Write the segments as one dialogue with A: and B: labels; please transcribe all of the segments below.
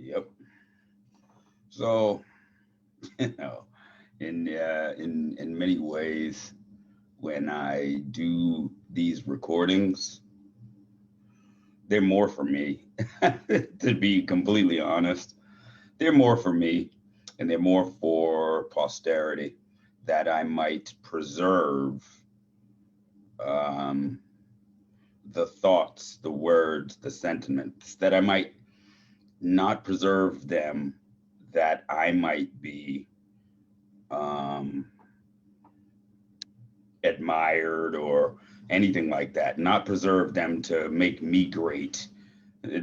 A: Yep. So, you know, in many ways, when I do these recordings, they're more for me. To be completely honest, they're more for me, and they're more for posterity, that I might preserve um, the thoughts, the words, the sentiments, that I might not preserve them, that I might be um, admired or anything like that, not preserve them to make me great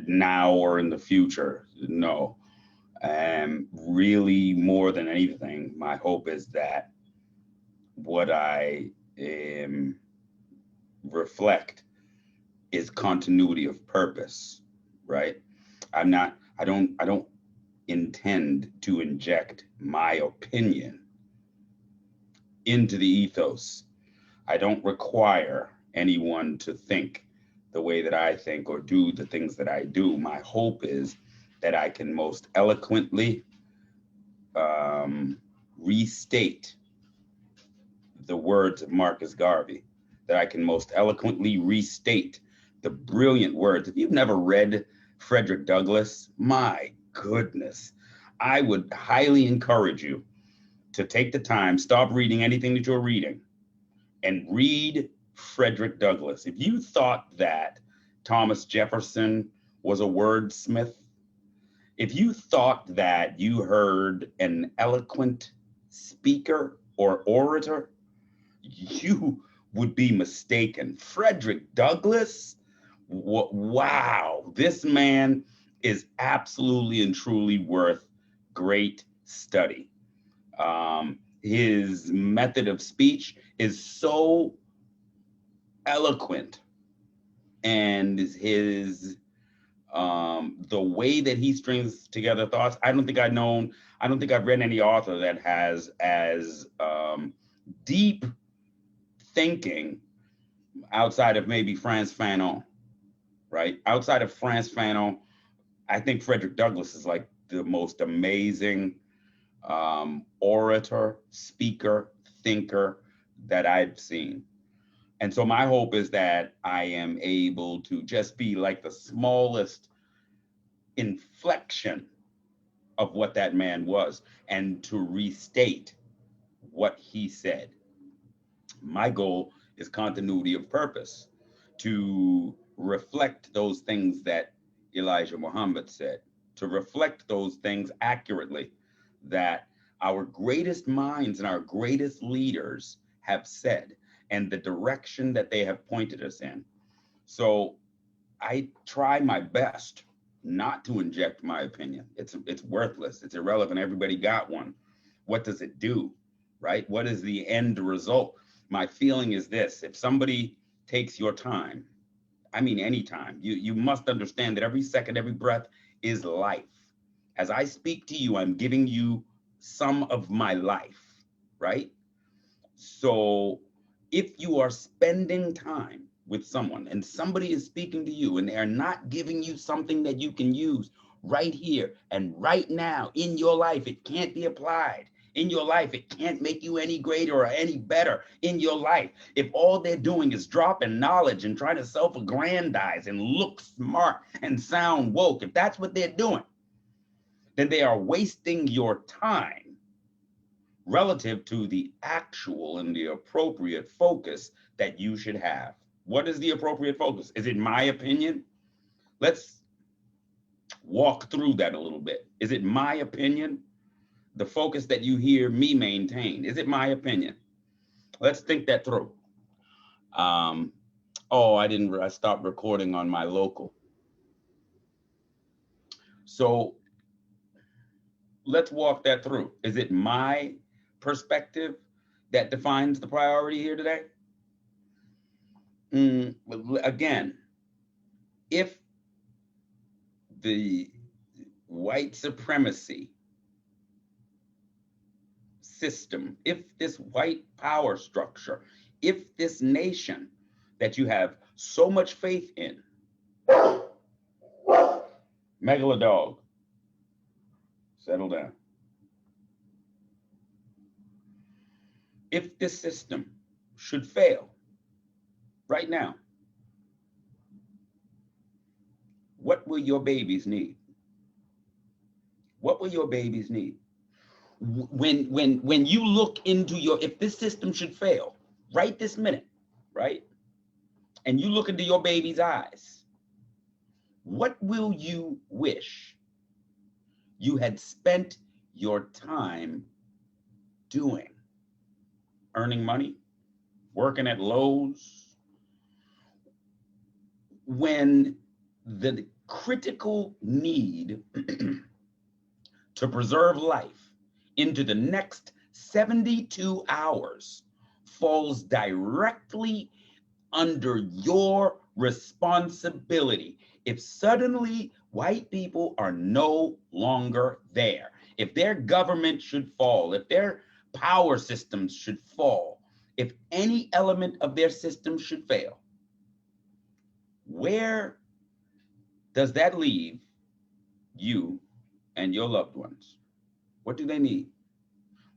A: now or in the future. No. And really, more than anything, my hope is that what I reflect is continuity of purpose, right? I don't intend to inject my opinion into the ethos. I don't require anyone to think the way that I think or do the things that I do. My hope is that I can most eloquently um, restate the words of Marcus Garvey, that I can most eloquently restate the brilliant words. If you've never read Frederick Douglass, my goodness, I would highly encourage you to take the time, stop reading anything that you're reading, and read Frederick Douglass. If you thought that Thomas Jefferson was a wordsmith, if you thought that you heard an eloquent speaker or orator, you would be mistaken. Frederick Douglass, wow, this man is absolutely and truly worth great study. His method of speech is so eloquent, and his the way that he strings together thoughts. I don't think I've read any author that has as deep thinking outside of maybe Frantz Fanon, right? Outside of Frantz Fanon, I think Frederick Douglass is like the most amazing orator, speaker, thinker that I've seen. And so my hope is that I am able to just be like the smallest inflection of what that man was, and to restate what he said. My goal is continuity of purpose, to reflect those things that Elijah Muhammad said, to reflect those things accurately that our greatest minds and our greatest leaders have said, and the direction that they have pointed us in. So I try my best not to inject my opinion. It's worthless. It's irrelevant. Everybody got one. What does it do? Right? What is the end result? My feeling is this: if somebody takes your time, I mean any time, you must understand that every second, every breath is life. As I speak to you, I'm giving you some of my life, right? So if you are spending time with someone and somebody is speaking to you and they're not giving you something that you can use right here and right now in your life, it can't be applied. In your life, it can't make you any greater or any better in your life. If all they're doing is dropping knowledge and trying to self aggrandize and look smart and sound woke, if that's what they're doing, then they are wasting your time relative to the actual and the appropriate focus that you should have. What is the appropriate focus? Is it my opinion? Let's walk through that a little bit. Is it my opinion? The focus that you hear me maintain, is it my opinion? Let's think that through. Um, oh, I stopped recording on my local. So let's walk that through. Is it my perspective that defines the priority here today? Again, if the white supremacy system, if this white power structure, if this nation that you have so much faith in, Megalodog, Settle down. If this system should fail right now, what will your babies need? What will your babies need? When you look into if this system should fail right this minute, right? And you look into your baby's eyes, what will you wish you had spent your time doing? Earning money, working at Lowe's, when the critical need to preserve life into the next 72 hours falls directly under your responsibility. If suddenly white people are no longer there, if their government should fall, if their power systems should fall, if any element of their system should fail, where does that leave you and your loved ones? What do they need?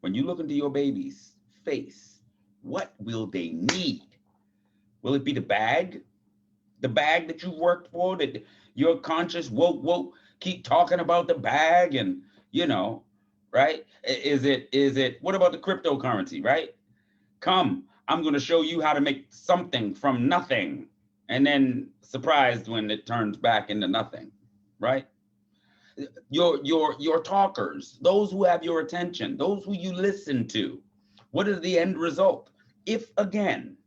A: When you look into your baby's face, what will they need? Will it be the bag? The bag that you've worked for, that your conscious woke keep talking about the bag, and right? Is it what about the cryptocurrency, right? Come, I'm going to show you how to make something from nothing, and then surprised when it turns back into nothing, right? Your talkers, those who have your attention, those who you listen to, what is the end result? If again,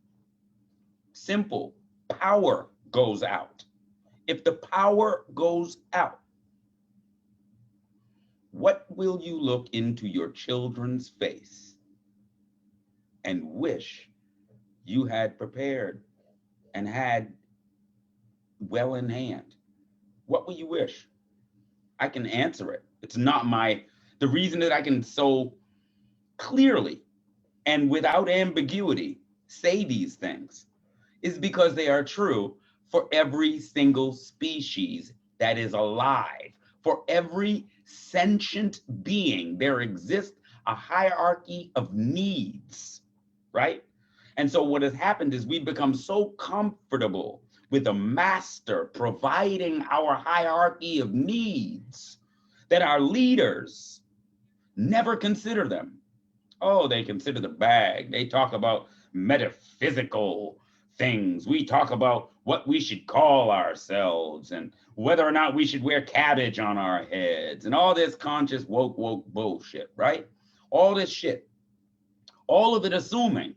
A: simple, power goes out. If the power goes out, what will you look into your children's face and wish you had prepared and had well in hand? What will you wish? I can answer it. It's not the reason that I can so clearly and without ambiguity say these things is because they are true for every single species that is alive. For every sentient being, there exists a hierarchy of needs, right? And so what has happened is we've become so comfortable with a master providing our hierarchy of needs that our leaders never consider them. Oh, they consider the bag. They talk about metaphysical things. We talk about what we should call ourselves and whether or not we should wear cabbage on our heads and all this conscious woke bullshit, right? All this shit. All of it assuming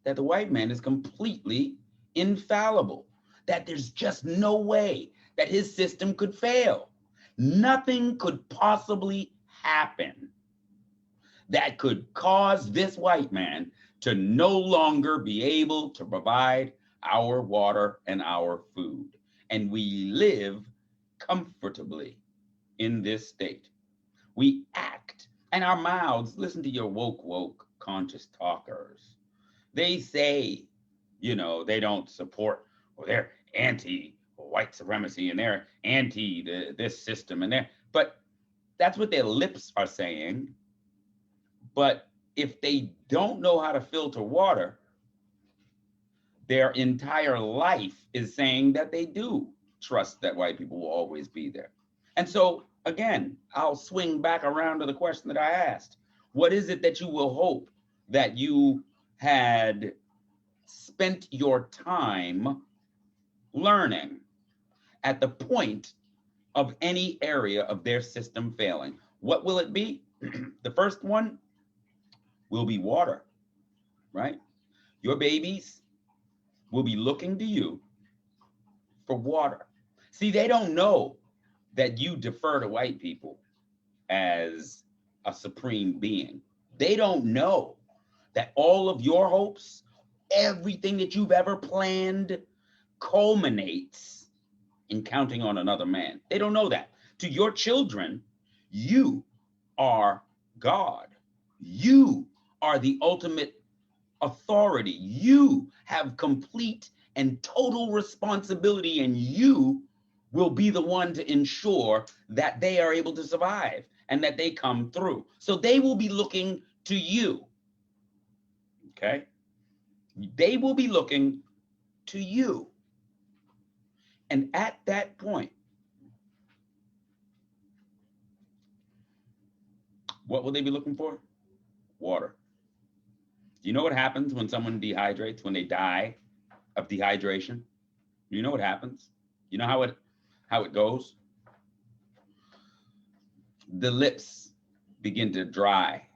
A: that the white man is completely infallible, that there's just no way that his system could fail. Nothing could possibly happen that could cause this white man to no longer be able to provide our water and our food. And we live comfortably in this state. We act, and our mouths, listen to your woke conscious talkers. They say, they don't support, or they're anti-white supremacy, and they're anti this system, but that's what their lips are saying. But if they don't know how to filter water, their entire life is saying that they do trust that white people will always be there. And so, again, I'll swing back around to the question that I asked. What is it that you will hope that you had spent your time learning at the point of any area of their system failing? What will it be? The first one will be water, right? Your babies will be looking to you for water. See, they don't know that you defer to white people as a supreme being. They don't know that all of your hopes, everything that you've ever planned, culminates in counting on another man. They don't know that. To your children, you are God. You are the ultimate authority. You have complete and total responsibility, and you will be the one to ensure that they are able to survive and that they come through. So they will be looking to you. Okay? They will be looking to you. And at that point, what will they be looking for? Water. Do you know what happens when someone dehydrates, when they die of dehydration? Do you know what happens? You know how it goes? The lips begin to dry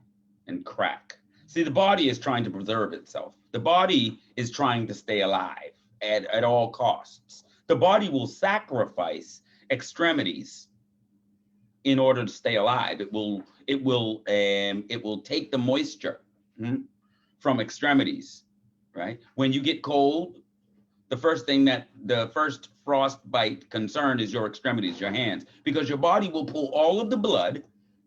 A: and crack. See, the body is trying to preserve itself. The body is trying to stay alive at all costs. The body will sacrifice extremities in order to stay alive. It will take the moisture from extremities, right? When you get cold, the first frostbite concern is your extremities, your hands, because your body will pull all of the blood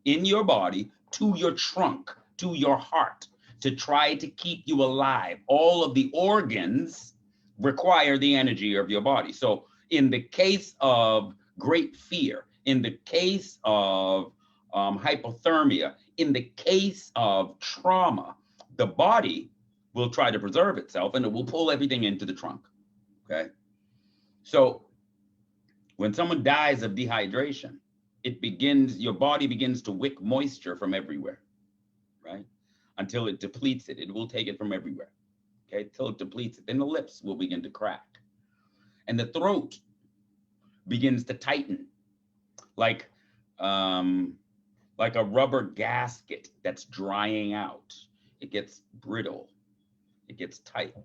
A: in your body to your trunk, to your heart, to try to keep you alive. All of the organs require the energy of your body. So in the case of great fear, in the case of hypothermia, in the case of trauma, the body will try to preserve itself and it will pull everything into the trunk. Okay. So when someone dies of dehydration, your body begins to wick moisture from everywhere, right? Until it depletes it. It will take it from everywhere. Okay, till it depletes it. Then the lips will begin to crack. And the throat begins to tighten, like a rubber gasket that's drying out. It gets brittle. It gets tight.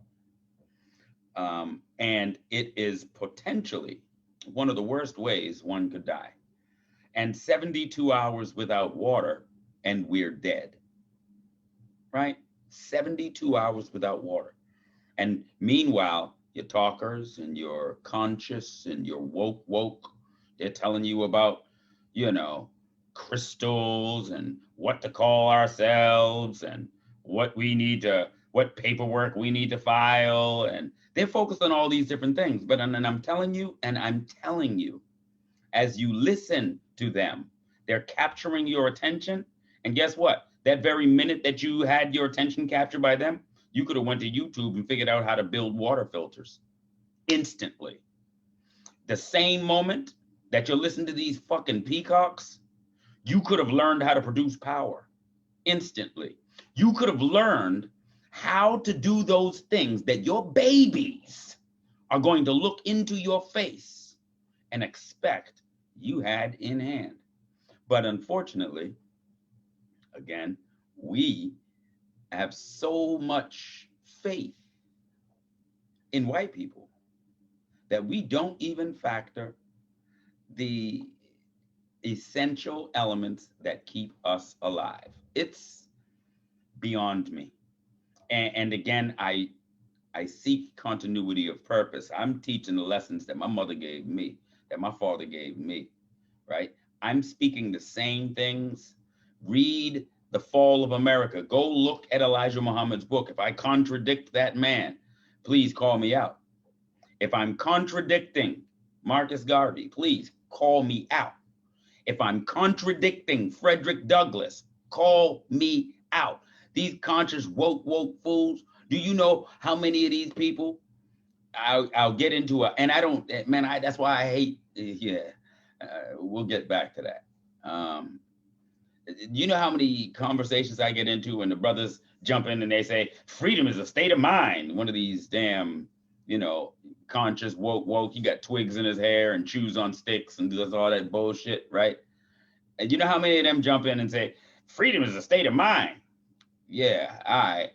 A: And it is potentially one of the worst ways one could die. And 72 hours without water, and we're dead. Right? 72 hours without water. And meanwhile, your talkers and your conscious and your woke, they're telling you about, crystals and what to call ourselves and what paperwork we need to file. And they're focused on all these different things. But and I'm telling you, as you listen to them, they're capturing your attention. And guess what? That very minute that you had your attention captured by them, you could have went to YouTube and figured out how to build water filters instantly. The same moment that you're listening to these fucking peacocks, you could have learned how to produce power instantly. You could have learned how to do those things that your babies are going to look into your face and expect you had in hand. But unfortunately, again, we have so much faith in white people that we don't even factor the essential elements that keep us alive. It's beyond me. And again, I seek continuity of purpose. I'm teaching the lessons that my mother gave me, that my father gave me, right? I'm speaking the same things. Read The Fall of America. Go look at Elijah Muhammad's book. If I contradict that man, please call me out. If I'm contradicting Marcus Garvey, please call me out. If I'm contradicting Frederick Douglass, call me out. These conscious woke fools, do you know how many of these people I'll get into and I don't, man, that's why I hate, we'll get back to that. You know how many conversations I get into when the brothers jump in and they say, freedom is a state of mind. One of these damn, conscious woke, he got twigs in his hair and chews on sticks and does all that bullshit, right? And you know how many of them jump in and say, freedom is a state of mind? Yeah, all right.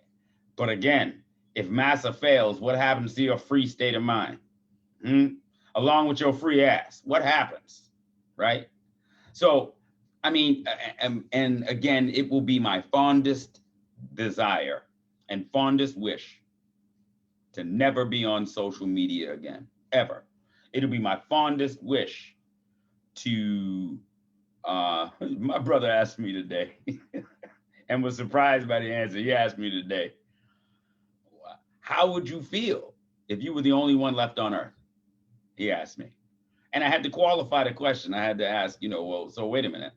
A: But again, if massa fails, what happens to your free state of mind? Along with your free ass, what happens, right? So, I mean, and again, it will be my fondest desire and fondest wish to never be on social media again, ever. It'll be my fondest wish to, my brother asked me today and was surprised by the answer. He asked me today, how would you feel if you were the only one left on earth? He asked me. And I had to qualify the question. I had to ask, well, so wait a minute.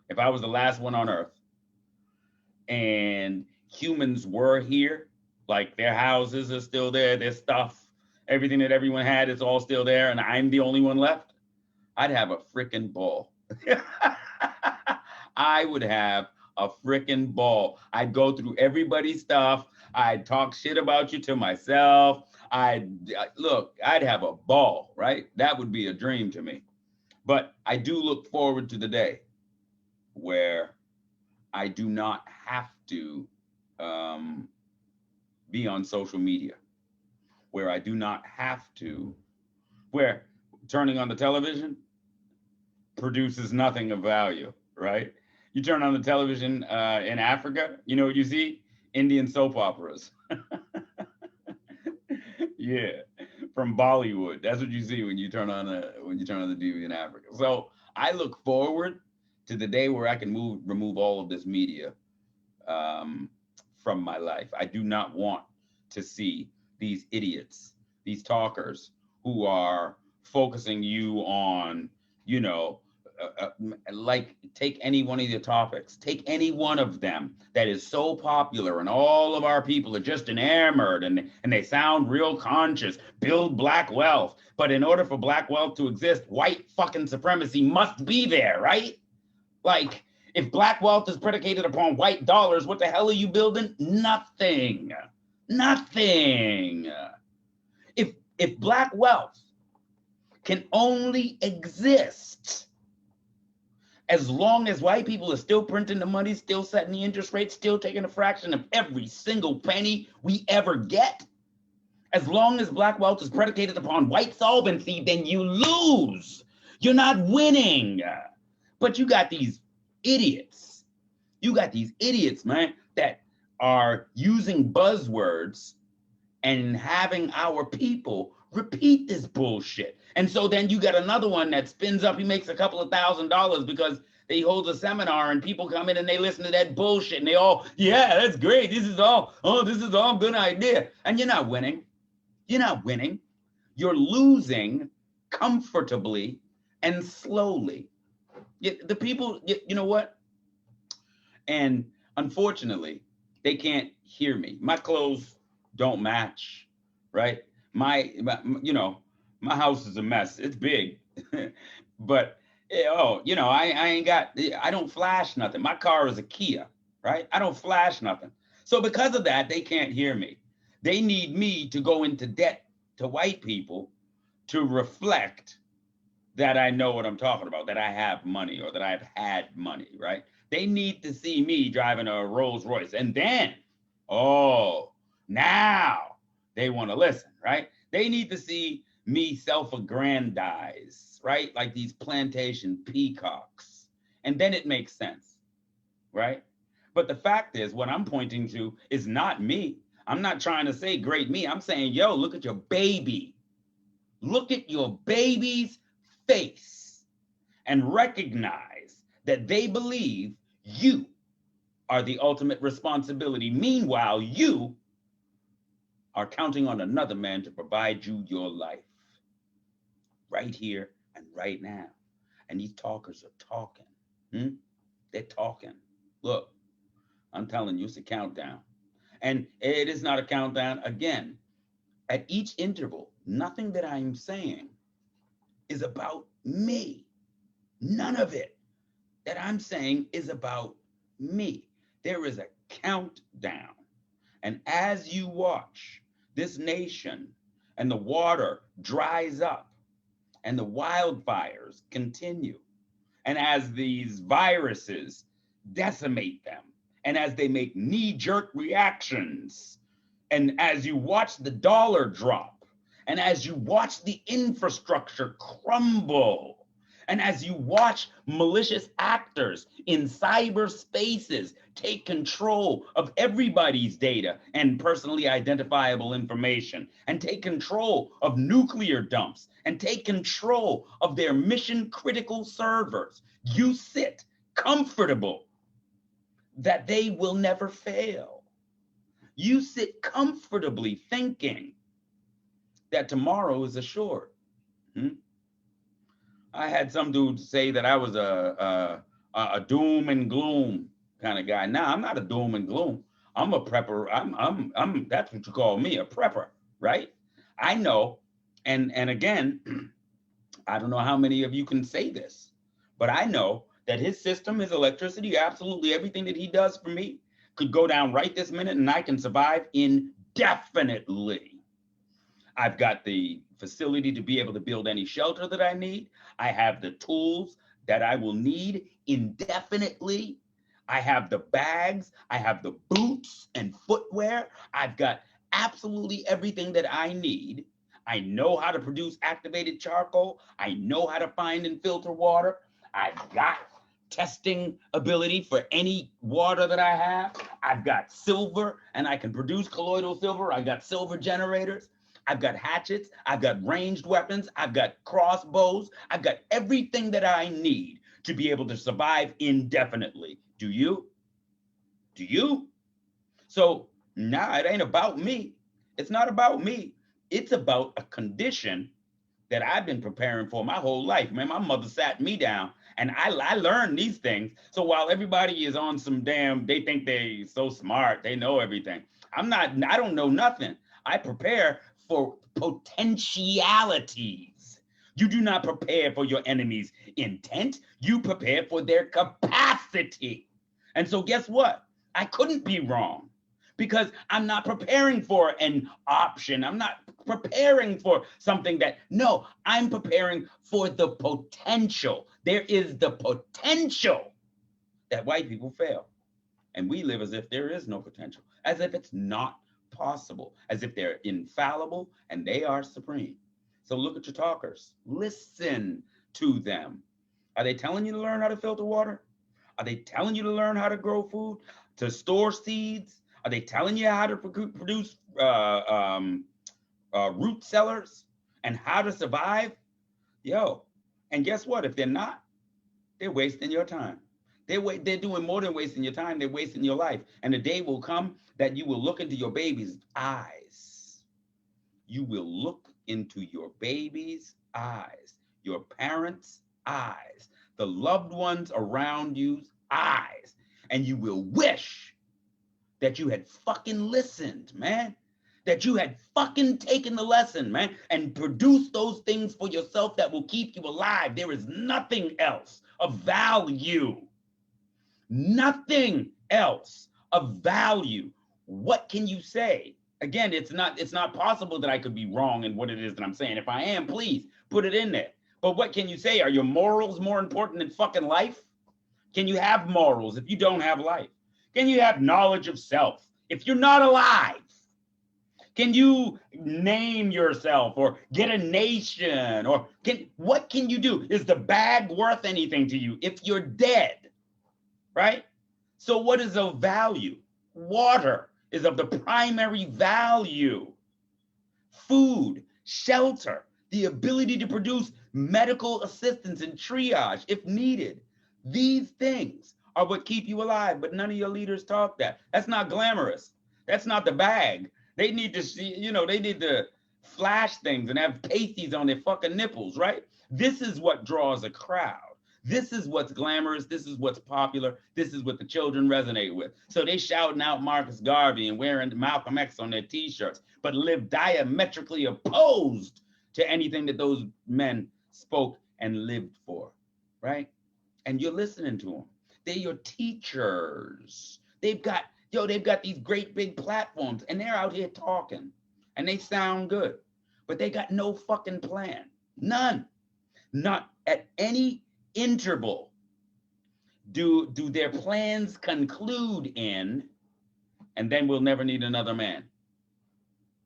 A: if I was the last one on Earth and humans were here, like their houses are still there, their stuff, everything that everyone had is all still there, and I'm the only one left, I'd have a freaking ball. I would have a freaking ball. I'd go through everybody's stuff. I'd talk shit about you to myself. I'd have a ball, right? That would be a dream to me. But I do look forward to the day where I do not have to be on social media, where I do not have to, where turning on the television produces nothing of value, right? You turn on the television in Africa, you know what you see? Indian soap operas. Yeah, from Bollywood. That's what you see when you turn on the TV in Africa. So I look forward to the day where I can remove all of this media from my life. I do not want to see these idiots, these talkers who are focusing you on, you know, like take any one of the topics, take any one of them that is so popular and all of our people are just enamored and they sound real conscious, build black wealth. But in order for black wealth to exist, white fucking supremacy must be there, right? Like, if black wealth is predicated upon white dollars, what the hell are you building? Nothing. Nothing. If black wealth can only exist as long as white people are still printing the money, still setting the interest rate, still taking a fraction of every single penny we ever get, as long as black wealth is predicated upon white solvency, then you lose. You're not winning. But you got these idiots. You got these idiots, man, that are using buzzwords and having our people repeat this bullshit. And so then you got another one that spins up, he makes a couple of $1,000s because he holds a seminar and people come in and they listen to that bullshit and they all, yeah, that's great. This is all a good idea. And you're not winning. You're not winning. You're losing comfortably and slowly. The people, you know what? And unfortunately, they can't hear me. My clothes don't match, right? My my house is a mess. It's big, but I don't flash nothing. My car is a Kia, right? I don't flash nothing. So because of that, they can't hear me. They need me to go into debt to white people to reflect that I know what I'm talking about, that I have money or that I've had money, right? They need to see me driving a Rolls Royce. And then, now they want to listen, right? They need to see me self-aggrandize, right? Like these plantation peacocks. And then it makes sense, right? But the fact is, what I'm pointing to is not me. I'm not trying to say great me. I'm saying, yo, look at your baby. Look at your baby's face and recognize that they believe you are the ultimate responsibility. Meanwhile, you are counting on another man to provide you your life right here and right now. And these talkers are talking. They're talking. Look, I'm telling you, it's a countdown. And it is not a countdown. Again, at each interval, nothing that I'm saying is about me. None of it that I'm saying is about me. There is a countdown. And as you watch this nation and the water dries up and the wildfires continue, and as these viruses decimate them, and as they make knee-jerk reactions, and as you watch the dollar drop, and as you watch the infrastructure crumble, and as you watch malicious actors in cyberspaces take control of everybody's data and personally identifiable information, and take control of nuclear dumps, and take control of their mission critical servers, you sit comfortable that they will never fail. You sit comfortably thinking that tomorrow is assured. I had some dude say that I was a a doom and gloom kind of guy. Now, I'm not a doom and gloom. I'm a prepper. I'm that's what you call me, a prepper, right? I know, and again, I don't know how many of you can say this, but I know that his system, his electricity, absolutely everything that he does for me could go down right this minute and I can survive indefinitely. I've got the facility to be able to build any shelter that I need. I have the tools that I will need indefinitely. I have the bags, I have the boots and footwear. I've got absolutely everything that I need. I know how to produce activated charcoal. I know how to find and filter water. I've got testing ability for any water that I have. I've got silver and I can produce colloidal silver. I've got silver generators. I've got hatchets. I've got ranged weapons. I've got crossbows. I've got everything that I need to be able to survive indefinitely. Do you? Do you? So nah, it ain't about me. It's not about me. It's about a condition that I've been preparing for my whole life. Man, my mother sat me down and I learned these things. So while everybody is on some damn, they think they so smart, they know everything. I'm not, I don't know nothing. I prepare for potentialities. You do not prepare for your enemy's intent. You prepare for their capacity. And so guess what? I couldn't be wrong because I'm not preparing for an option. I'm not preparing for something that, no, I'm preparing for the potential. There is the potential that white people fail. And we live as if there is no potential, as if it's not possible, as if they're infallible and they are supreme. So look at your talkers. Listen to them. Are they telling you to learn how to filter water? Are they telling you to learn how to grow food, to store seeds? Are they telling you how to produce root cellars and how to survive? Yo, and guess what? If they're not, they're wasting your time. They're doing more than wasting your time. They're wasting your life. And the day will come that you will look into your baby's eyes. You will look into your baby's eyes, your parents' eyes, the loved ones around you's eyes, and you will wish that you had fucking listened, man. That you had fucking taken the lesson, man, and produced those things for yourself that will keep you alive. There is nothing else of value. Nothing else of value. What can you say? Again, it's not possible that I could be wrong in what it is that I'm saying. If I am, please put it in there. But what can you say? Are your morals more important than fucking life? Can you have morals if you don't have life? Can you have knowledge of self if you're not alive? Can you name yourself or get a nation? Or what can you do? Is the bag worth anything to you if you're dead? Right? So what is of value? Water is of the primary value. Food, shelter, the ability to produce medical assistance and triage if needed. These things are what keep you alive, but none of your leaders talk that. That's not glamorous. That's not the bag. They need to see, they need to flash things and have pasties on their fucking nipples, right? This is what draws a crowd. This is what's glamorous. This is what's popular. This is what the children resonate with. So they shouting out Marcus Garvey and wearing Malcolm X on their t-shirts, but live diametrically opposed to anything that those men spoke and lived for, right? And you're listening to them. They're your teachers. They've got these great big platforms and they're out here talking and they sound good, but they got no fucking plan. None. Not at any interval do their plans conclude in, and then we'll never need another man.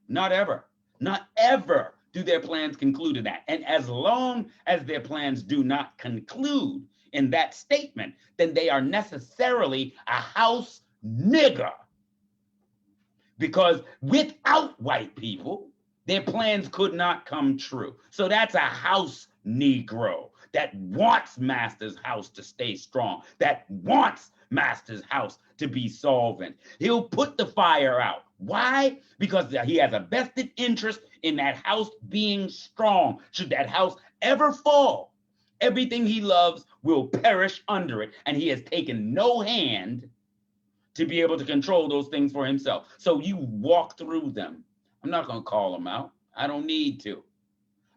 A: Not ever. Not ever do their plans conclude in that. And as long as their plans do not conclude in that statement, then they are necessarily a house nigger. Because without white people, their plans could not come true. So that's a house Negro that wants Master's house to stay strong, that wants Master's house to be solvent. He'll put the fire out. Why? Because he has a vested interest in that house being strong. Should that house ever fall, everything he loves will perish under it, and he has taken no hand to be able to control those things for himself. So you walk through them. I'm not going to call them out. I don't need to.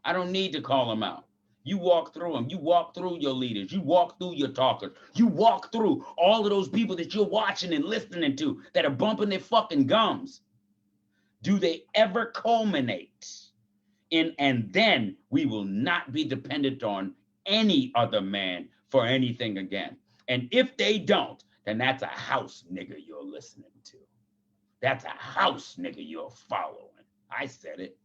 A: I don't need to call them out. You walk through them. You walk through your leaders. You walk through your talkers. You walk through all of those people that you're watching and listening to that are bumping their fucking gums. Do they ever culminate in, and then we will not be dependent on any other man for anything again? And if they don't, then that's a house nigga you're listening to. That's a house nigga you're following. I said it.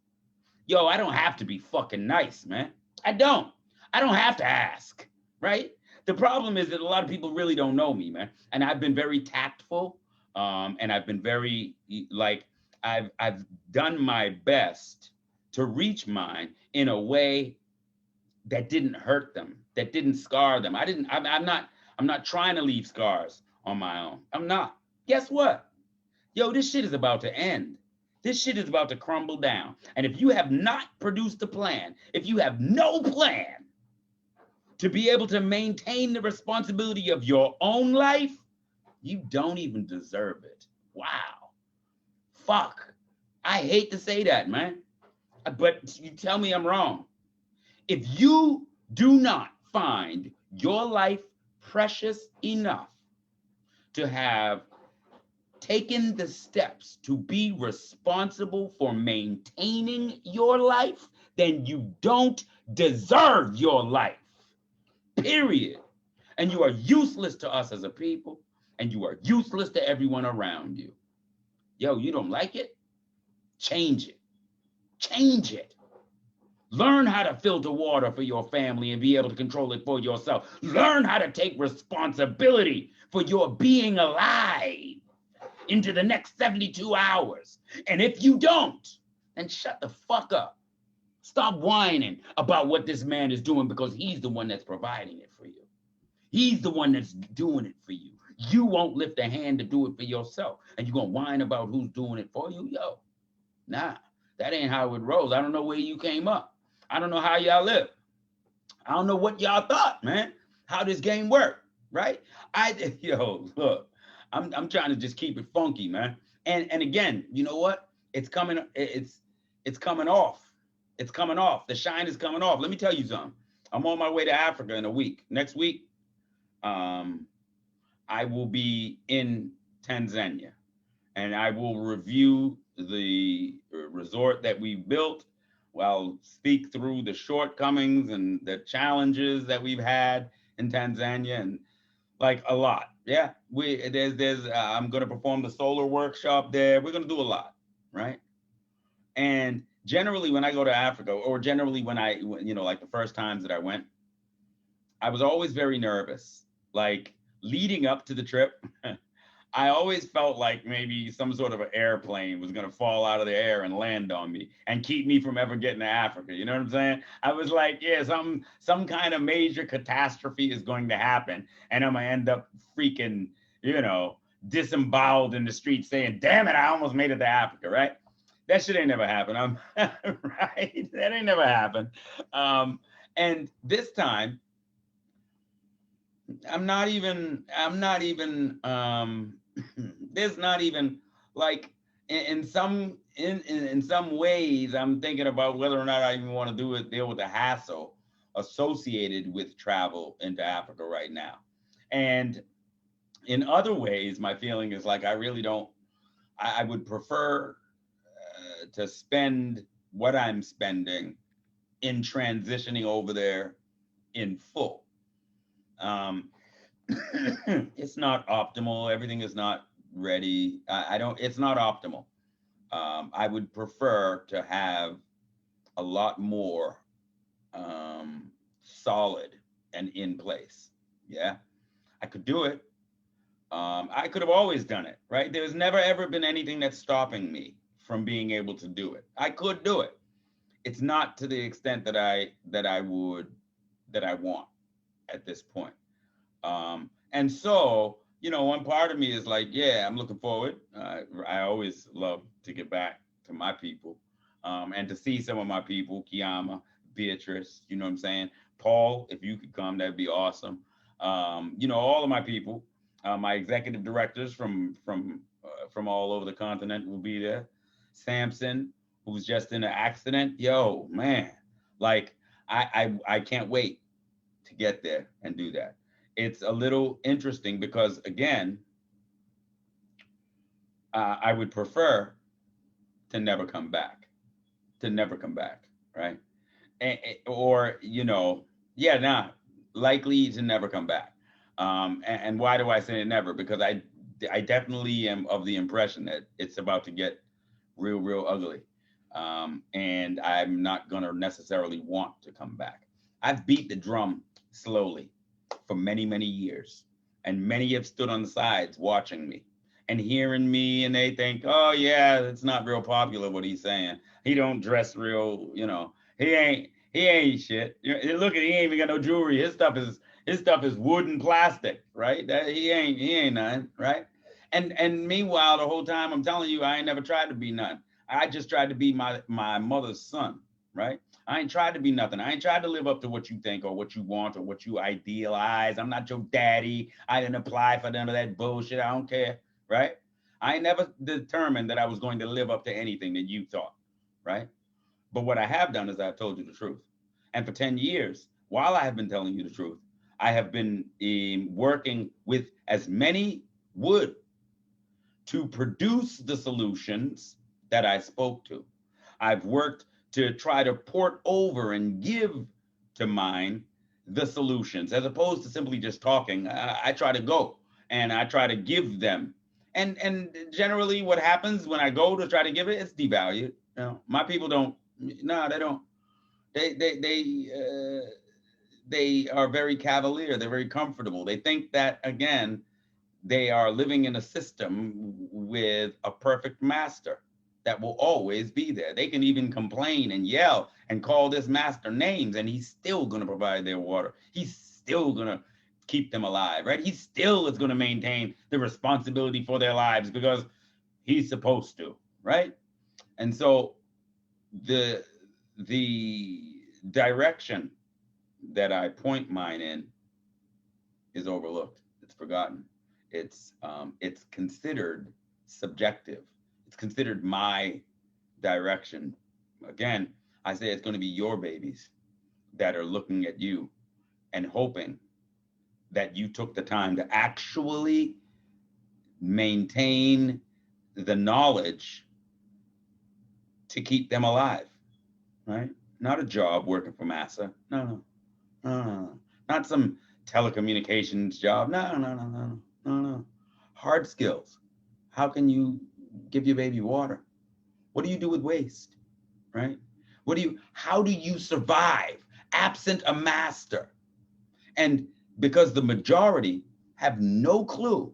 A: Yo, I don't have to be fucking nice, man. I don't have to ask, right? The problem is that a lot of people really don't know me, man. And I've been very tactful, and I've been very, like, I've done my best to reach mine in a way that didn't hurt them, that didn't scar them. I'm not trying to leave scars on my own. I'm not. Guess what? Yo, this shit is about to end. This shit is about to crumble down. And if you have not produced a plan, if you have no plan to be able to maintain the responsibility of your own life, you don't even deserve it. Wow. Fuck. I hate to say that, man. But you tell me I'm wrong. If you do not find your life precious enough to have taken the steps to be responsible for maintaining your life, then you don't deserve your life. Period. And you are useless to us as a people, and you are useless to everyone around you. Yo, you don't like it? Change it. Change it. Learn how to filter water for your family and be able to control it for yourself. Learn how to take responsibility for your being alive into the next 72 hours. And if you don't, then shut the fuck up. Stop whining about what this man is doing, because he's the one that's providing it for you. He's the one that's doing it for you. You won't lift a hand to do it for yourself. And you're going to whine about who's doing it for you? Yo, nah, that ain't how it rolls. I don't know where you came up. I don't know how y'all live. I don't know what y'all thought, man, how this game worked, right? Yo, look, I'm trying to just keep it funky, man. And again, you know what? It's coming off. It's coming off. The shine is coming off. Let me tell you something. I'm on my way to Africa in a week. Next week, I will be in Tanzania, and I will review the resort that we built. I'll speak through the shortcomings and the challenges that we've had in Tanzania, and like a lot. Yeah, I'm going to perform the solar workshop there. We're going to do a lot, right? And generally when I go to Africa, or generally when like the first times that I went, I was always very nervous. Like leading up to the trip, I always felt like maybe some sort of an airplane was going to fall out of the air and land on me and keep me from ever getting to Africa. You know what I'm saying? I was like, yeah, some kind of major catastrophe is going to happen, and I'm going to end up freaking, disemboweled in the street saying, damn it, I almost made it to Africa, right? That shit ain't never happened. Right? That ain't never happened. And this time, there's not even like in some ways I'm thinking about whether or not I even want to deal with the hassle associated with travel into Africa right now. And in other ways, my feeling is like I would prefer to spend what I'm spending in transitioning over there in full. It's not optimal. Everything is not ready. It's not optimal. I would prefer to have a lot more solid and in place. Yeah, I could do it. I could have always done it, right? There's never ever been anything that's stopping me from being able to do it. I could do it. It's not to the extent that I want at this point. And so, one part of me is like, yeah, I'm looking forward. I always love to get back to my people, and to see some of my people, Kiama, Beatrice, you know what I'm saying? Paul, if you could come, that'd be awesome. You know, all of my people, my executive directors from all over the continent will be there. Samson, who's just in an accident. Yo, man, like I can't wait to get there and do that. It's a little interesting because again, I would prefer to never come back, to never come back, right? Or you know, yeah, nah, likely to never come back. And why do I say never? Because I definitely am of the impression that it's about to get real ugly, and I'm not gonna necessarily want to come back. I've beat the drum slowly for many years, and many have stood on the sides watching me and hearing me, and they think, oh yeah, it's not real popular what he's saying. He don't dress real, you know. He ain't shit. Look at, he ain't even got no jewelry. His stuff is wood and plastic, right? He ain't nothing, right? And meanwhile, the whole time I'm telling you, I ain't never tried to be nothing. I just tried to be my mother's son, right? I ain't tried to be nothing. I ain't tried to live up to what you think or what you want or what you idealize. I'm not your daddy. I didn't apply for none of that bullshit. I don't care, right? I ain't never determined that I was going to live up to anything that you thought, right? But what I have done is I've told you the truth. And for 10 years, while I have been telling you the truth, I have been working with as many would to produce the solutions that I spoke to. I've worked to try to port over and give to mine the solutions as opposed to simply just talking. I try to go and I try to give them. And generally what happens when I go to try to give it, it's devalued. You know, my people don't, no, they don't. They are very cavalier. They're very comfortable. They think that again, they are living in a system with a perfect master that will always be there. They can even complain and yell and call this master names, and he's still going to provide their water. He's still going to keep them alive, right? He still is going to maintain the responsibility for their lives because he's supposed to, right? And so the direction that I point mine in is overlooked. It's forgotten. It's considered subjective. It's considered my direction. Again, I say it's going to be your babies that are looking at you and hoping that you took the time to actually maintain the knowledge to keep them alive, right? Not a job working for massa. No. Not some telecommunications job. No. Hard skills. How can you give your baby water? What do you do with waste, right? How do you survive absent a master? And because the majority have no clue,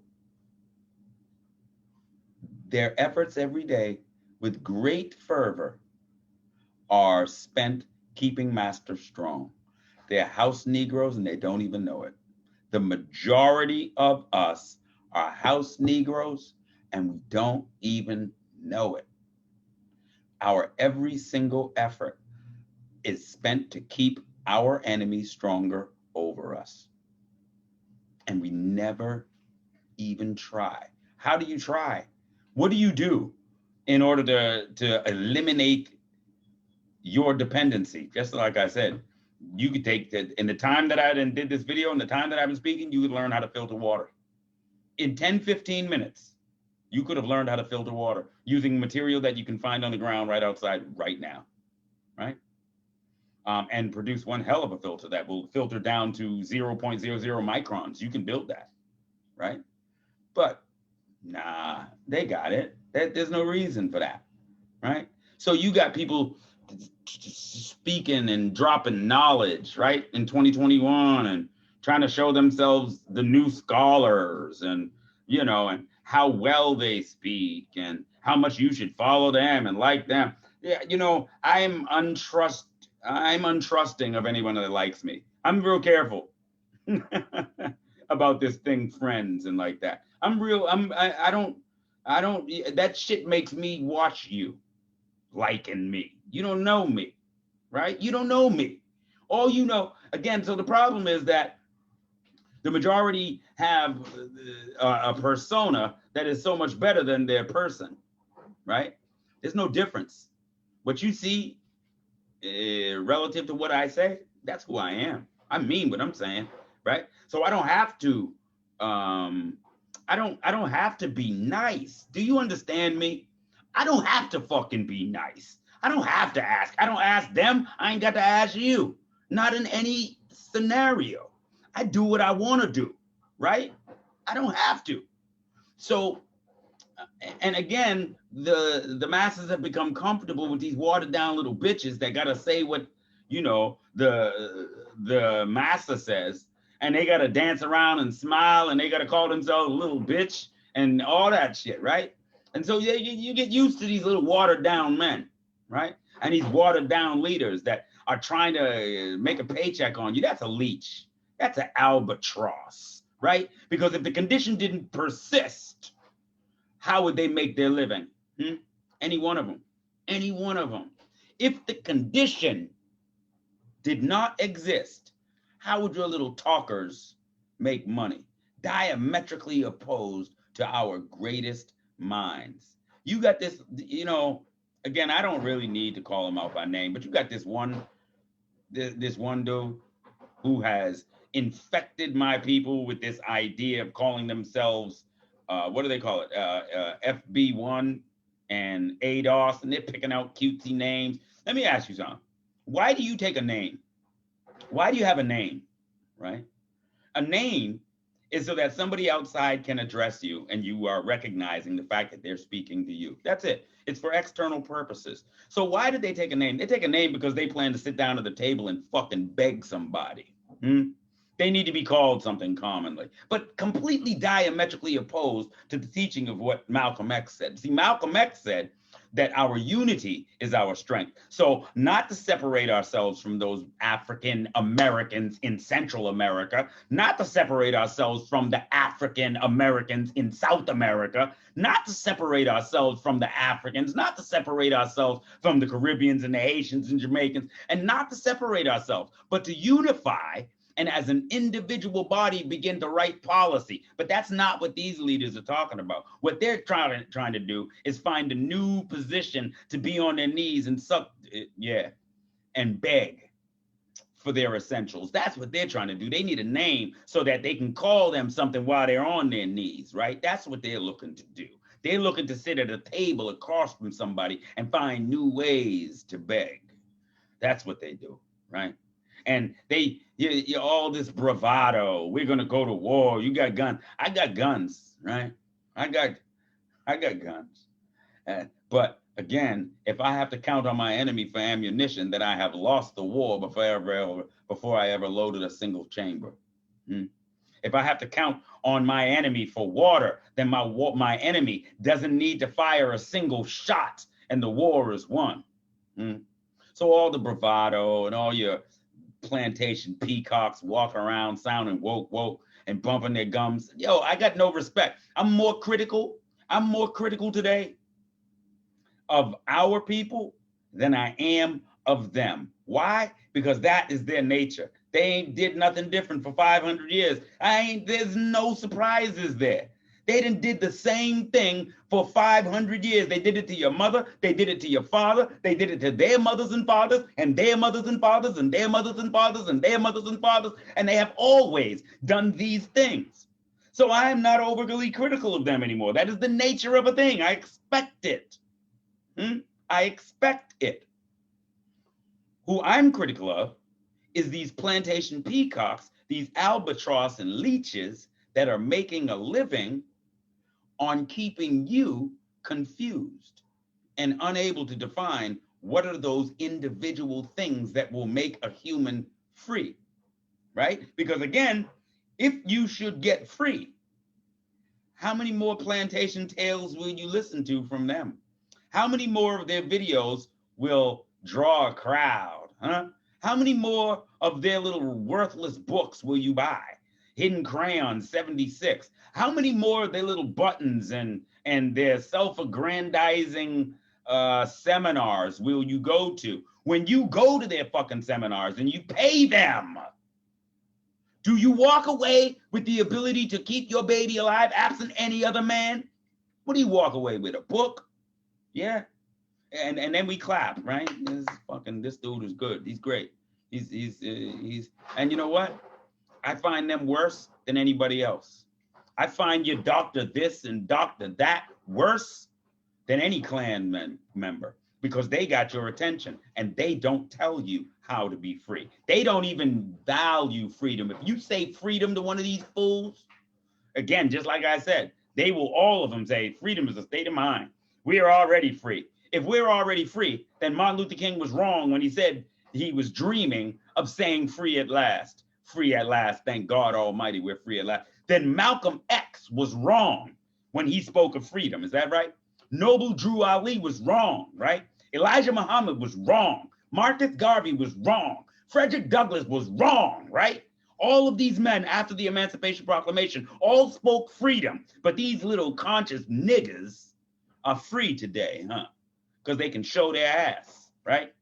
A: their efforts every day with great fervor are spent keeping master strong. They're house Negroes and they don't even know it. The majority of us are house Negroes and we don't even know it. Our every single effort is spent to keep our enemies stronger over us. And we never even try. How do you try? What do you do in order to eliminate your dependency? Just like I said, you could take that in the time that I did this video and the time that I've been speaking, you could learn how to filter water. In 10-15 minutes, you could have learned how to filter water using material that you can find on the ground right outside right now, right? And produce one hell of a filter that will filter down to 0.00 microns. You can build that, right? But nah, they got it. There's no reason for that, right? So you got people speaking and dropping knowledge, right, in 2021 and trying to show themselves the new scholars and, you know, and how well they speak and how much you should follow them and like them. Yeah, you know, I'm untrusting of anyone that likes me. I'm real careful about this thing, friends, and like that. I don't, that shit makes me watch you liking me. You don't know me, right? You don't know me. All you know, again, so the problem is that The majority have a persona that is so much better than their person, right? There's no difference. What you see relative to what I say, that's who I am. I mean what I'm saying, right? So I don't have to I don't have to be nice. Do you understand me? I don't have to fucking be nice. I don't have to ask. I don't ask them. I ain't got to ask you. Not in any scenario. I do what I want to do, right? I don't have to. So, and again, the masses have become comfortable with these watered down little bitches that gotta say what, the massa says, and they gotta dance around and smile, and they gotta call themselves a little bitch and all that shit, right? And so you get used to these little watered down men, right? And these watered down leaders that are trying to make a paycheck on you. That's a leech. That's an albatross, right? Because if the condition didn't persist, how would they make their living? Any one of them. Any one of them. If the condition did not exist, how would your little talkers make money? Diametrically opposed to our greatest minds. You got this, again, I don't really need to call him out by name, but you got this one dude who has infected my people with this idea of calling themselves what do they call it? FB1 and ADOS, and they're picking out cutesy names. Let me ask you something. Why do you take a name? Why do you have a name, right? A name is so that somebody outside can address you and you are recognizing the fact that they're speaking to you. That's it. It's for external purposes. So why did they take a name? They take a name because they plan to sit down at the table and fucking beg somebody. They need to be called something commonly, but completely diametrically opposed to the teaching of what Malcolm X said. See, Malcolm X said that our unity is our strength. So not to separate ourselves from those African Americans in Central America, not to separate ourselves from the African Americans in South America, not to separate ourselves from the Africans, not to separate ourselves from the Caribbeans and the Haitians and Jamaicans, and not to separate ourselves, but to unify and as an individual body begin to write policy. But that's not what these leaders are talking about. What they're trying to do is find a new position to be on their knees and and beg for their essentials. That's what they're trying to do. They need a name so that they can call them something while they're on their knees, right? That's what they're looking to do. They're looking to sit at a table across from somebody and find new ways to beg. That's what they do, right? And you all this bravado. We're gonna go to war. You got guns. I got guns, right? I got guns. But again, if I have to count on my enemy for ammunition, then I have lost the war before I ever loaded a single chamber. If I have to count on my enemy for water, then my enemy doesn't need to fire a single shot, and the war is won. So all the bravado and all your plantation peacocks walking around sounding woke and bumping their gums. Yo, I got no respect. I'm more critical today of our people than I am of them. Why? Because that is their nature. They ain't did nothing different for 500 years. There's no surprises there. They did the same thing for 500 years. They did it to your mother. They did it to your father. They did it to their mothers and fathers and their mothers and fathers and their mothers and fathers and their mothers and fathers. And they have always done these things. So I am not overly critical of them anymore. That is the nature of a thing. I expect it. I expect it. Who I'm critical of is these plantation peacocks, these albatross and leeches that are making a living on keeping you confused and unable to define what are those individual things that will make a human free, right? Because again, if you should get free, how many more plantation tales will you listen to from them? How many more of their videos will draw a crowd, huh? How many more of their little worthless books will you buy? Hidden Crayons 76. How many more of their little buttons and their self-aggrandizing seminars will you go to? When you go to their fucking seminars and you pay them Do you walk away with the ability to keep your baby alive absent any other man? What do you walk away with? A book? Yeah. And then we clap, right? This dude is good. He's great. He's and you know what? I find them worse than anybody else. I find your doctor this and doctor that worse than any clan member, because they got your attention and they don't tell you how to be free. They don't even value freedom. If you say freedom to one of these fools, again, just like I said, they will, all of them say freedom is a state of mind. We are already free. If we're already free, then Martin Luther King was wrong when he said he was dreaming of saying free at last. Free at last. Thank God Almighty, we're free at last. Then Malcolm X was wrong when he spoke of freedom. Is that right? Noble Drew Ali was wrong, right? Elijah Muhammad was wrong. Marcus Garvey was wrong. Frederick Douglass was wrong, right? All of these men after the Emancipation Proclamation all spoke freedom, but these little conscious niggas are free today, huh? Because they can show their ass, right?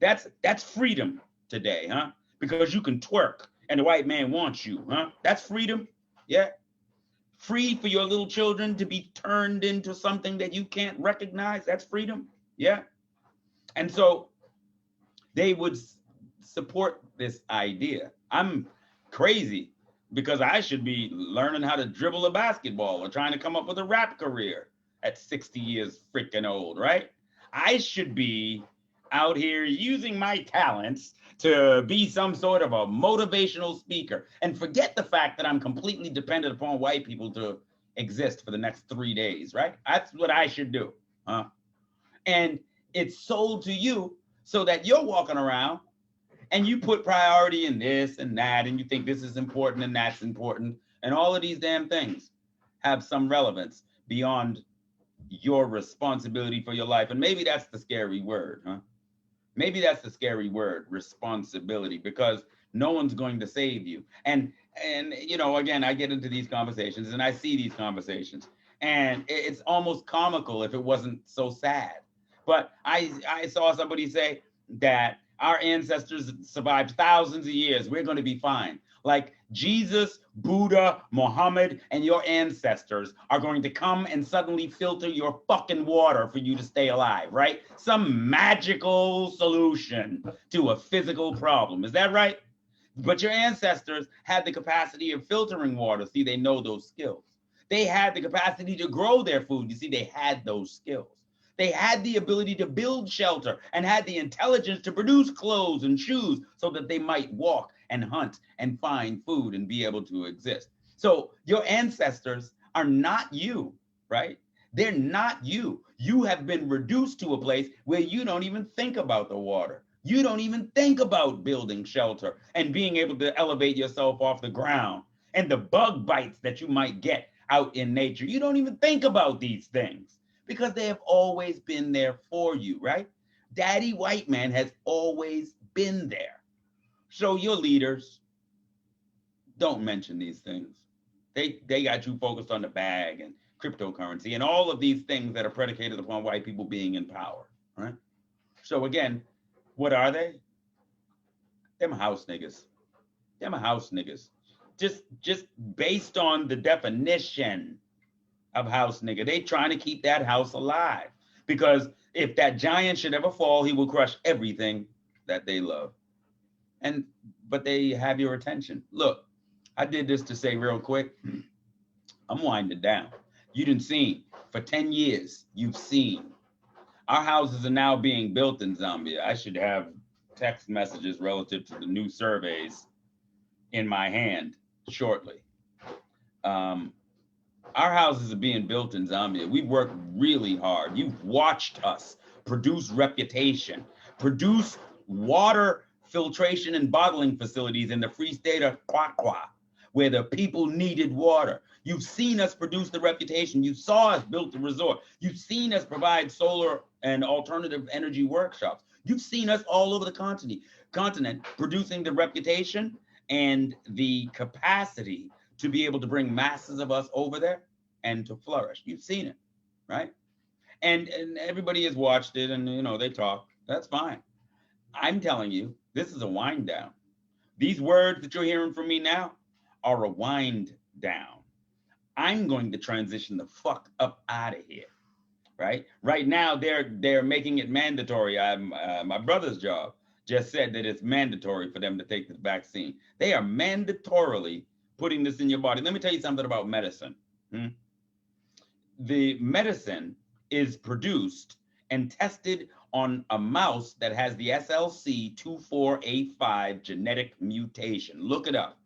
A: That's freedom today, huh? Because you can twerk and the white man wants you, huh? That's freedom, yeah? Free for your little children to be turned into something that you can't recognize, that's freedom, yeah? And so they would support this idea. I'm crazy because I should be learning how to dribble a basketball or trying to come up with a rap career at 60 years freaking old, right? I should be out here using my talents to be some sort of a motivational speaker and forget the fact that I'm completely dependent upon white people to exist for the next 3 days, right? That's what I should do, huh? And it's sold to you so that you're walking around and you put priority in this and that, and you think this is important and that's important, and all of these damn things have some relevance beyond your responsibility for your life. And maybe that's the scary word, huh? Maybe that's the scary word, responsibility, because no one's going to save you. And you know, again, I get into these conversations and I see these conversations, and it's almost comical if it wasn't so sad. But I saw somebody say that our ancestors survived thousands of years. We're going to be fine. Like Jesus, Buddha, Muhammad, and your ancestors are going to come and suddenly filter your fucking water for you to stay alive, right? Some magical solution to a physical problem. Is that right? But your ancestors had the capacity of filtering water. See, they know those skills. They had the capacity to grow their food. You see, they had those skills. They had the ability to build shelter and had the intelligence to produce clothes and shoes so that they might walk and hunt and find food and be able to exist. So your ancestors are not you, right? They're not you. You have been reduced to a place where you don't even think about the water. You don't even think about building shelter and being able to elevate yourself off the ground and the bug bites that you might get out in nature. You don't even think about these things because they have always been there for you, right? Daddy white man has always been there. So your leaders don't mention these things. They got you focused on the bag and cryptocurrency and all of these things that are predicated upon white people being in power, right? So again, what are they? Them house niggas. Them house niggas. Just based on the definition of house nigga, they trying to keep that house alive. Because if that giant should ever fall, he will crush everything that they love. But they have your attention. Look, I did this to say real quick, I'm winding down. You didn't see, for 10 years, you've seen. Our houses are now being built in Zambia. I should have text messages relative to the new surveys in my hand shortly. Our houses are being built in Zambia. We've worked really hard. You've watched us produce reputation, produce water filtration and bottling facilities in the free state of Kwakwa, where the people needed water. You've seen us produce the reputation. You saw us build the resort. You've seen us provide solar and alternative energy workshops. You've seen us all over the continent producing the reputation and the capacity to be able to bring masses of us over there and to flourish. You've seen it, right? And everybody has watched it and, you know, they talk. That's fine. I'm telling you, this is a wind down. These words that you're hearing from me now are a wind down. I'm going to transition the fuck up out of here. Right now, they're making it mandatory. My brother's job just said that it's mandatory for them to take the vaccine. They are mandatorily putting this in your body. Let me tell you something about medicine. Hmm? The medicine is produced and tested on a mouse that has the SLC24A5 genetic mutation. Look it up.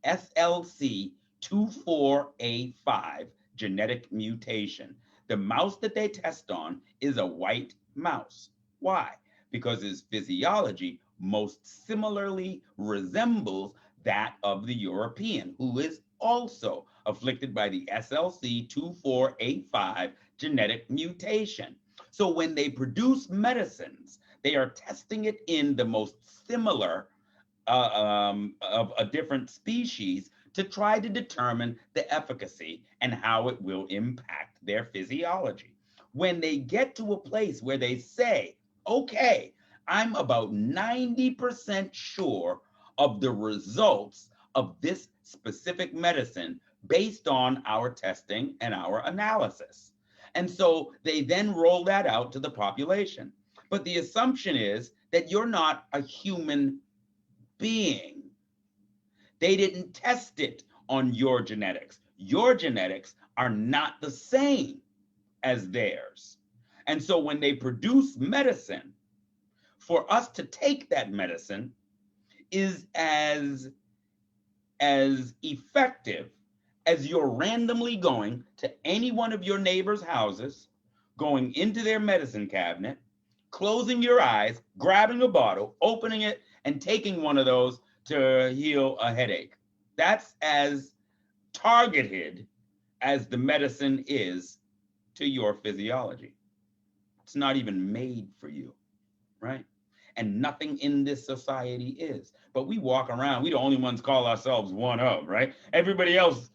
A: SLC24A5 genetic mutation. The mouse that they test on is a white mouse. Why? Because his physiology most similarly resembles that of the European, who is also afflicted by the SLC24A5 genetic mutation. So when they produce medicines, they are testing it in the most similar of a different species to try to determine the efficacy and how it will impact their physiology. When they get to a place where they say, okay, I'm about 90% sure of the results of this specific medicine based on our testing and our analysis. And so they then roll that out to the population. But the assumption is that you're not a human being. They didn't test it on your genetics. Your genetics are not the same as theirs. And so when they produce medicine, for us to take that medicine is as effective as you're randomly going to any one of your neighbor's houses, going into their medicine cabinet, closing your eyes, grabbing a bottle, opening it, and taking one of those to heal a headache. That's as targeted as the medicine is to your physiology. It's not even made for you, right? And nothing in this society is. But we walk around, we the only ones call ourselves one of, right? Everybody else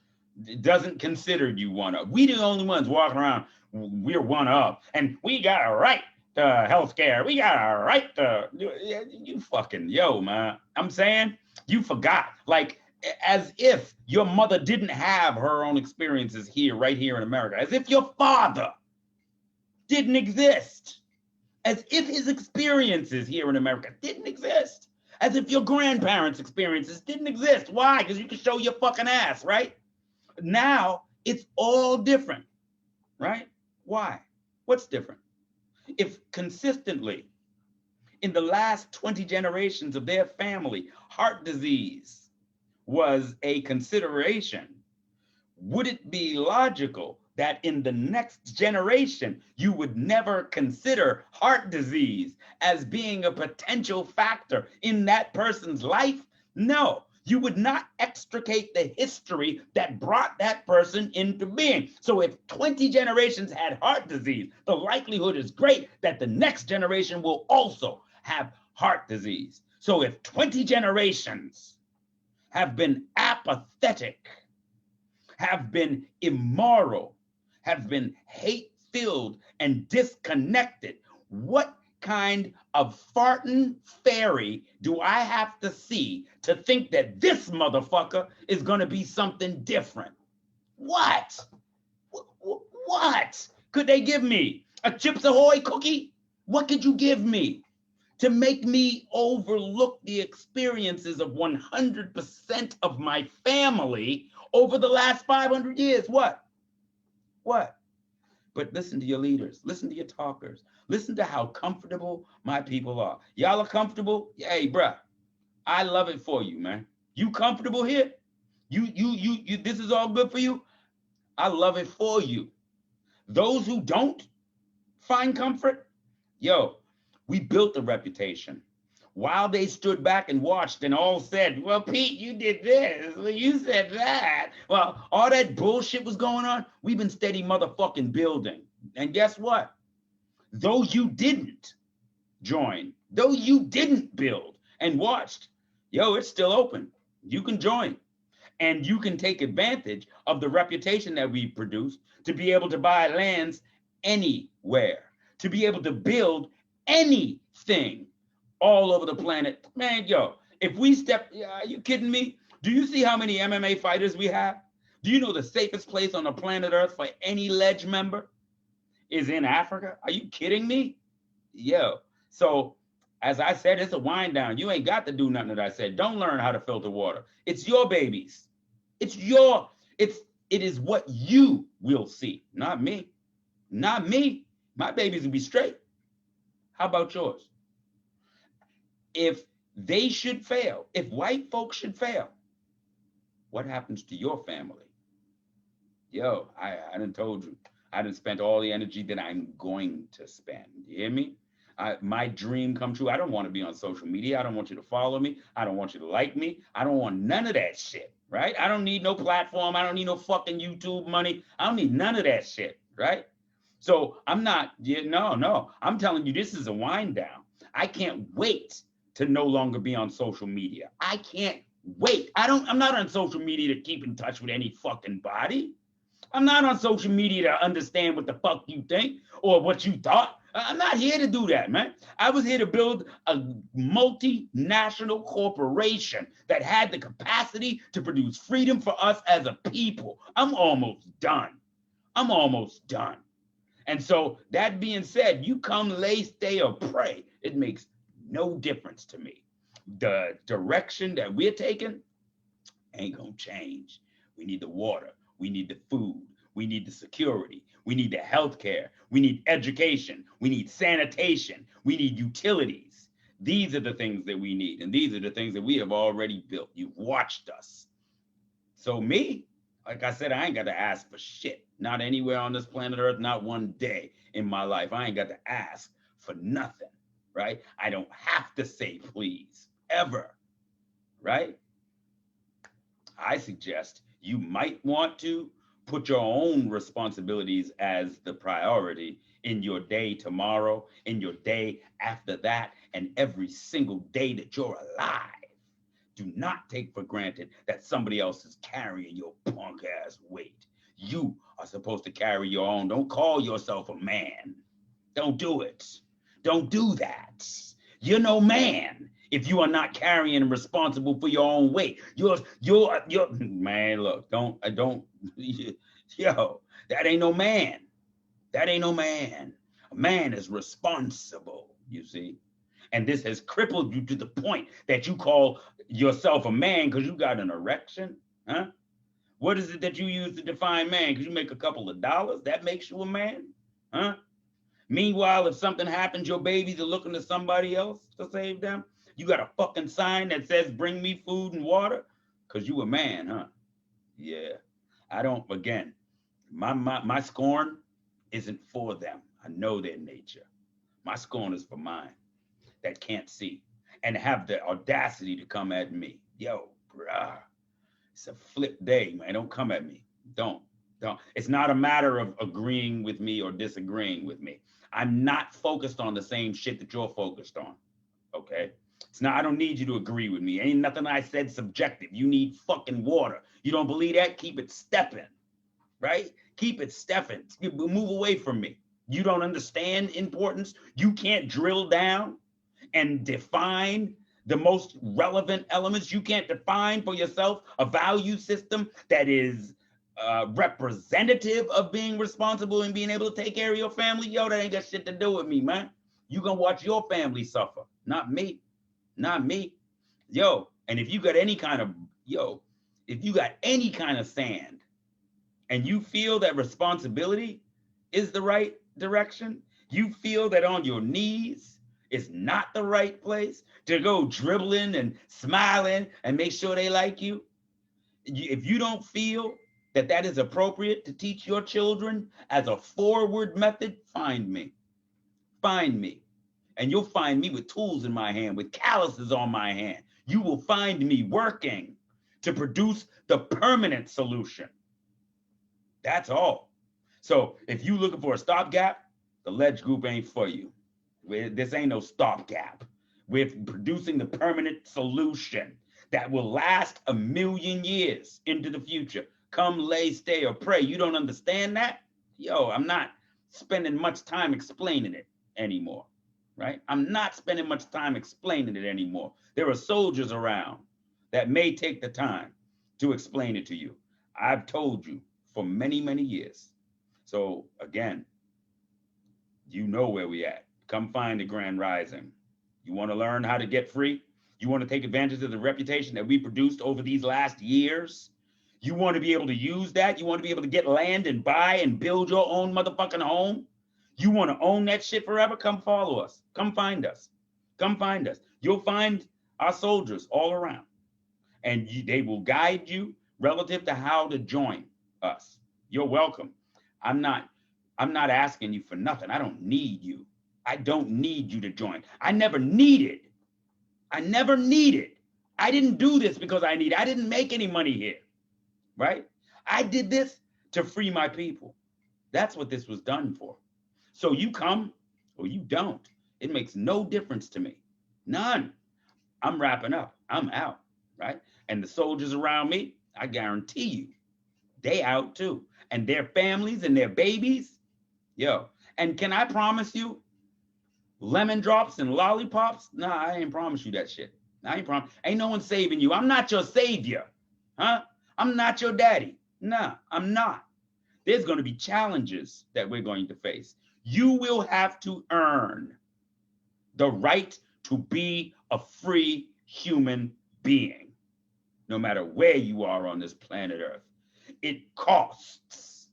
A: doesn't consider you one of. We the only ones walking around, we're one of. And we got a right to healthcare. We got a right to, you fucking, yo, man. I'm saying, you forgot. Like, as if your mother didn't have her own experiences here, right here in America. As if your father didn't exist. As if his experiences here in America didn't exist. As if your grandparents' experiences didn't exist. Why? Because you can show your fucking ass, right? Now, it's all different, right? Why? What's different? If consistently, in the last 20 generations of their family, heart disease was a consideration, would it be logical that in the next generation, you would never consider heart disease as being a potential factor in that person's life? No, you would not extricate the history that brought that person into being. So if 20 generations had heart disease, the likelihood is great that the next generation will also have heart disease. So if 20 generations have been apathetic, have been immoral, have been hate-filled and disconnected, what kind of farting fairy do I have to see to think that this motherfucker is gonna be something different? What? What could they give me? A Chips Ahoy cookie? What could you give me to make me overlook the experiences of 100% of my family over the last 500 years? What? But listen to your leaders, listen to your talkers, listen to how comfortable my people are. Y'all are comfortable? Hey, bruh, I love it for you, man. You comfortable here? You, this is all good for you? I love it for you. Those who don't find comfort, yo, we built a reputation. While they stood back and watched and all said, well, Pete, you did this, well, you said that. Well, all that bullshit was going on, we've been steady motherfucking building. And guess what? Though you didn't join, though you didn't build and watched, yo, it's still open. You can join. And you can take advantage of the reputation that we produced to be able to buy lands anywhere, to be able to build anything all over the planet. Man, yo, If we step, are you kidding me? Do you see how many MMA fighters we have? Do you know the safest place on the planet Earth for any ledge member is in Africa? Are you kidding me? Yo. So, as I said, it's a wind down. You ain't got to do nothing that I said. Don't learn how to filter water. It's your babies. It's your, it is what you will see, not me. Not me. My babies will be straight. How about yours? If they should fail, if white folks should fail, what happens to your family? Yo, I done told you. I done spent all the energy that I'm going to spend. You hear me? My dream come true. I don't want to be on social media. I don't want you to follow me. I don't want you to like me. I don't want none of that shit, right? I don't need no platform. I don't need no fucking YouTube money. I don't need none of that shit, right? So I'm not, no. I'm telling you, this is a wind down. I can't wait to no longer be on social media. I can't wait. I'm not on social media to keep in touch with any fucking body. I'm not on social media to understand what the fuck you think or what you thought. I'm not here to do that, man. I was here to build a multinational corporation that had the capacity to produce freedom for us as a people. I'm almost done. And so that being said, you come, lay, stay, or pray. It makes no difference to me. The direction that we're taking ain't gonna change. We need the water. We need the food. We need the security. We need the healthcare. We need education. We need sanitation. We need utilities. These are the things that we need. And these are the things that we have already built. You've watched us. So me, like I said, I ain't got to ask for shit. Not anywhere on this planet Earth, not one day in my life. I ain't got to ask for nothing, right? I don't have to say please, ever, right? I suggest you might want to put your own responsibilities as the priority in your day tomorrow, in your day after that, and every single day that you're alive. Do not take for granted that somebody else is carrying your punk ass weight. You are supposed to carry your own. Don't call yourself a man. Don't do it. Don't do that. You're no man if you are not carrying and responsible for your own weight. You're man, look, don't, yo, that ain't no man. That ain't no man. A man is responsible, you see? And this has crippled you to the point that you call yourself a man because you got an erection, huh? What is it that you use to define man? Because you make a couple of dollars, that makes you a man, huh? Meanwhile, if something happens, your babies are looking to somebody else to save them. You got a fucking sign that says, bring me food and water, because you a man, huh? Yeah, I don't, again, my scorn isn't for them. I know their nature. My scorn is for mine that can't see and have the audacity to come at me. Yo, bruh, it's a flip day, man. Don't come at me. Don't. It's not a matter of agreeing with me or disagreeing with me. I'm not focused on the same shit that you're focused on, okay? It's not, I don't need you to agree with me. Ain't nothing I said subjective. You need fucking water. You don't believe that? Keep it stepping, right? Keep it stepping. Move away from me. You don't understand importance. You can't drill down and define the most relevant elements. You can't define for yourself a value system that is representative of being responsible and being able to take care of your family. Yo, that ain't got shit to do with me, man. You gonna watch your family suffer, not me. Not me. Yo, and if you got any kind of, if you got any kind of sand and you feel that responsibility is the right direction, you feel that on your knees is not the right place to go dribbling and smiling and make sure they like you. If you don't feel that that is appropriate to teach your children as a forward method, find me. Find me. And you'll find me with tools in my hand, with calluses on my hand. You will find me working to produce the permanent solution. That's all. So if you're looking for a stopgap, the Ledge Group ain't for you. This ain't no stopgap. We're producing the permanent solution that will last 1,000,000 years into the future. Come, lay, stay, or pray. You don't understand that? Yo, I'm not spending much time explaining it anymore. right? I'm not spending much time explaining it anymore. There are soldiers around that may take the time to explain it to you. I've told you for many, many years. So again, you know where we at. Come find the Grand Rising. You want to learn how to get free? You want to take advantage of the reputation that we produced over these last years? You want to be able to use that? You want to be able to get land and buy and build your own motherfucking home? You want to own that shit forever? Come follow us. Come find us. Come find us. You'll find our soldiers all around, and they will guide you relative to how to join us. You're welcome. I'm not asking you for nothing. I don't need you. I don't need you to join. I never needed. I never needed. I didn't do this because I need. I didn't make any money here, right? I did this to free my people. That's what this was done for. So you come or you don't. It makes no difference to me. None. I'm wrapping up. I'm out, right? And the soldiers around me, I guarantee you, they out too. And their families and their babies, yo. And can I promise you, lemon drops and lollipops? Nah, I ain't promise you that shit. I ain't promise. Ain't no one saving you. I'm not your savior, huh? I'm not your daddy. Nah, I'm not. There's going to be challenges that we're going to face. You will have to earn the right to be a free human being, no matter where you are on this planet Earth. It costs.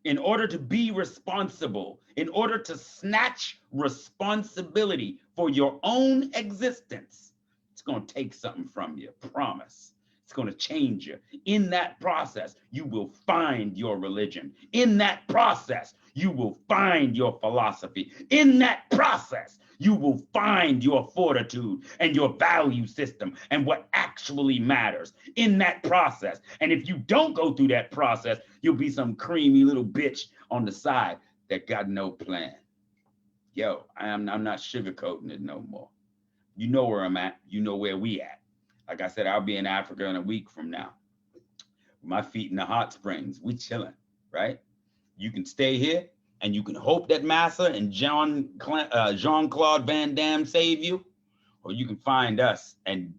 A: In order to be responsible, in order to snatch responsibility for your own existence, it's going to take something from you, promise. It's going to change you. In that process, you will find your religion. In that process, you will find your philosophy. In that process, you will find your fortitude and your value system and what actually matters in that process. And if you don't go through that process, you'll be some creamy little bitch on the side that got no plan. Yo, I'm not sugarcoating it no more. You know where I'm at. You know where we at. Like I said, I'll be in Africa in a week from now. My feet in the hot springs. We chilling, right? You can stay here and you can hope that Massa and Jean-Claude Van Damme save you, or you can find us and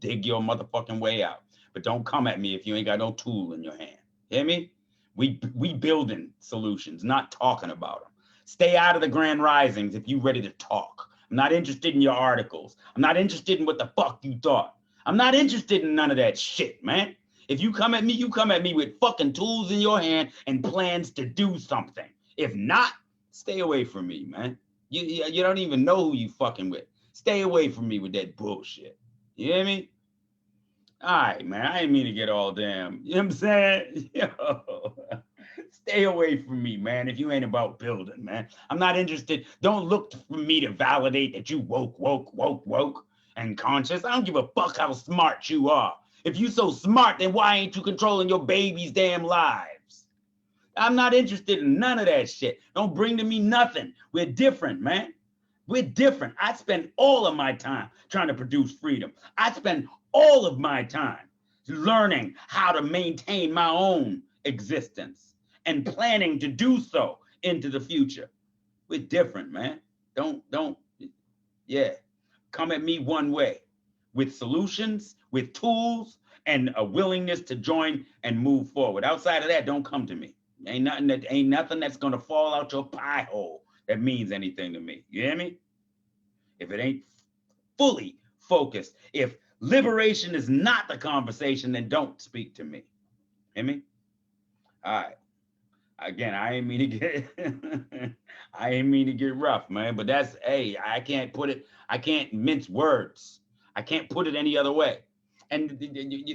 A: dig your motherfucking way out. But don't come at me if you ain't got no tool in your hand. Hear me? We building solutions, not talking about them. Stay out of the Grand Risings if you ready to talk. I'm not interested in your articles. I'm not interested in what the fuck you thought. I'm not interested in none of that shit, man. If you come at me, you come at me with fucking tools in your hand and plans to do something. If not, stay away from me, man. You don't even know who you fucking with. Stay away from me with that bullshit. You hear me? All right, man. I didn't mean to get all damn. You know what I'm saying? Yo, stay away from me, man, if you ain't about building, man. I'm not interested. Don't look for me to validate that you woke, and conscious. I don't give a fuck how smart you are. If you so smart, then why ain't you controlling your baby's damn lives? I'm not interested in none of that shit. Don't bring to me nothing. We're different, man. We're different. I spend all of my time trying to produce freedom. I spend all of my time learning how to maintain my own existence and planning to do so into the future. We're different, man. Yeah. Come at me one way, with solutions, with tools, and a willingness to join and move forward. Outside of that, don't come to me. Ain't nothing that's gonna fall out your pie hole that means anything to me. You hear me? If it ain't fully focused, if liberation is not the conversation, then don't speak to me. Hear me? All right. Again, I ain't mean to get rough, man. But that's, hey, I can't mince words. I can't put it any other way. And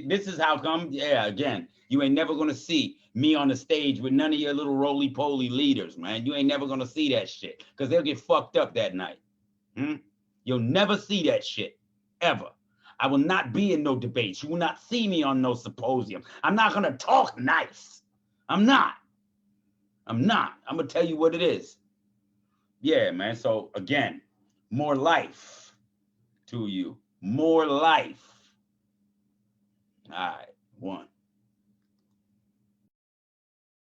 A: this is how come, yeah, again, you ain't never gonna see me on the stage with none of your little roly-poly leaders, man. You ain't never gonna see that shit, because they'll get fucked up that night. You'll never see that shit, ever. I will not be in no debates. You will not see me on no symposium. I'm not gonna talk nice. I'm not. I'm gonna tell you what it is. Yeah, man. So again, more life to you. More life. All right, one.